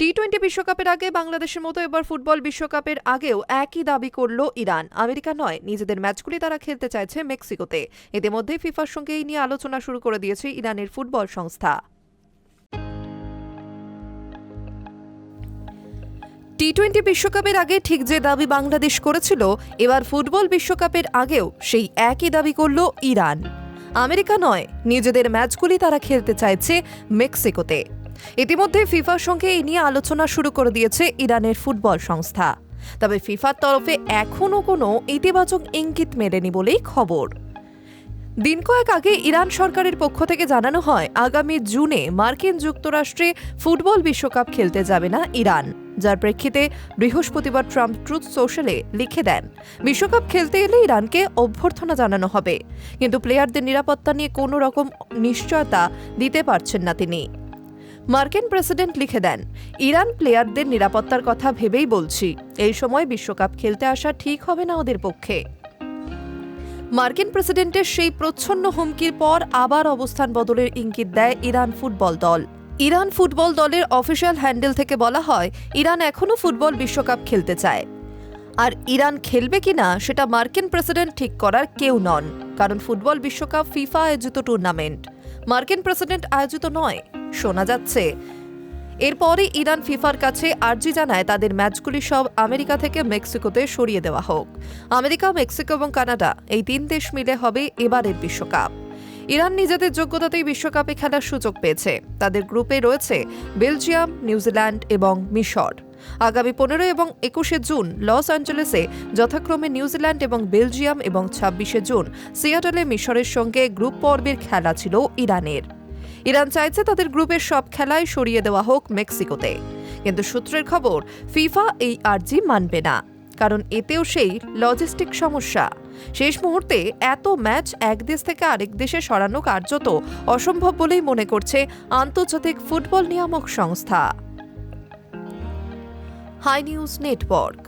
টি-20 বিশ্বকাপের আগে বাংলাদেশের মতো এবার ফুটবল বিশ্বকাপের আগেও একই দাবি করল ইরান। আমেরিকা নয়, নিজেদের ম্যাচগুলি তারা খেলতে চাইছে মেক্সিকোতে। ইতিমধ্যে ফিফার সঙ্গে এই নিয়ে আলোচনা শুরু করে দিয়েছে ইরানের ফুটবল সংস্থা। টি-20 বিশ্বকাপের আগে ঠিক যে দাবি বাংলাদেশ করেছিল, এবার ফুটবল বিশ্বকাপের আগেও সেই একই দাবি করল ইরান। আমেরিকা নয়, নিজেদের ম্যাচগুলি তারা খেলতে চাইছে মেক্সিকোতে। ইতিমধ্যে ফিফার সঙ্গে এই নিয়ে আলোচনা শুরু করে দিয়েছে ইরানের ফুটবল সংস্থা। তবে ফিফার তরফে এখনও কোনো ইতিবাচক ইঙ্গিত মেলেনি বলেই খবর। দিন কয়েক আগে ইরান সরকারের পক্ষ থেকে জানানো হয়, আগামী জুনে মার্কিন যুক্তরাষ্ট্রে ফুটবল বিশ্বকাপ খেলতে যাবে না ইরান। যার প্রেক্ষিতে বৃহস্পতিবার ট্রাম্প ট্রুথ সোশ্যালে লিখে দেন, বিশ্বকাপ খেলতে এলে ইরানকে অভ্যর্থনা জানানো হবে, কিন্তু প্লেয়ারদের নিরাপত্তা নিয়ে কোনো রকম নিশ্চয়তা দিতে পারছেন না তিনি। মার্কিন প্রেসিডেন্ট লিখে দেন, ইরান প্লেয়ারদের নিরাপত্তার কথা ভেবেই বলছি, এই সময় বিশ্বকাপ খেলতে আসা ঠিক হবে না ওদের পক্ষে। মার্কিন প্রেসিডেন্টের সেই প্রচ্ছন্ন হুমকির পর আবার অবস্থান বদলের ইঙ্গিত দেয় ইরান ফুটবল দল। ইরান ফুটবল দলের অফিসিয়াল হ্যান্ডেল থেকে বলা হয়, ইরান এখনও ফুটবল বিশ্বকাপ খেলতে চায়। আর ইরান খেলবে কিনা সেটা মার্কিন প্রেসিডেন্ট ঠিক করার কেউ নন, কারণ ফুটবল বিশ্বকাপ ফিফা আয়োজিত টুর্নামেন্ট, মার্কিন প্রেসিডেন্ট আয়োজিত নয়। শোনা যাচ্ছে এরপরে ইরান ফিফার কাছে আর্জি জানায় তাদের ম্যাচগুলি সব আমেরিকা থেকে মেক্সিকোতে সরিয়ে দেওয়া হোক। আমেরিকা, মেক্সিকো এবং কানাডা, এই 3 দেশ মিলে হবে এবারের বিশ্বকাপ। ইরান নিজেদের যোগ্যতাতেই বিশ্বকাপে খেলার সুযোগ পেয়েছে। তাদের গ্রুপে রয়েছে বেলজিয়াম, নিউজিল্যান্ড এবং মিশর। আগামী 15 এবং 21 জুন লস অ্যাঞ্জেলেসে যথাক্রমে নিউজিল্যান্ড এবং বেলজিয়াম এবং 26 জুন সিয়াটলে মিশরের সঙ্গে গ্রুপ পর্বের খেলা ছিল ইরানের। ইরান চাইছে তাদের গ্রুপের সব খেলাই সরিয়ে দেওয়া হোক মেক্সিকোতে, কিন্তু সূত্রের খবর ফিফা এই আর্জি মানবে না, কারণ এতেও সেই লজিস্টিক সমস্যা। শেষ মুহূর্তে এত ম্যাচ এক দেশ থেকে আরেক দেশে সরানো কার্যত অসম্ভব বলেই মনে করছে আন্তর্জাতিক ফুটবল নিয়ামক সংস্থা। Hi news network.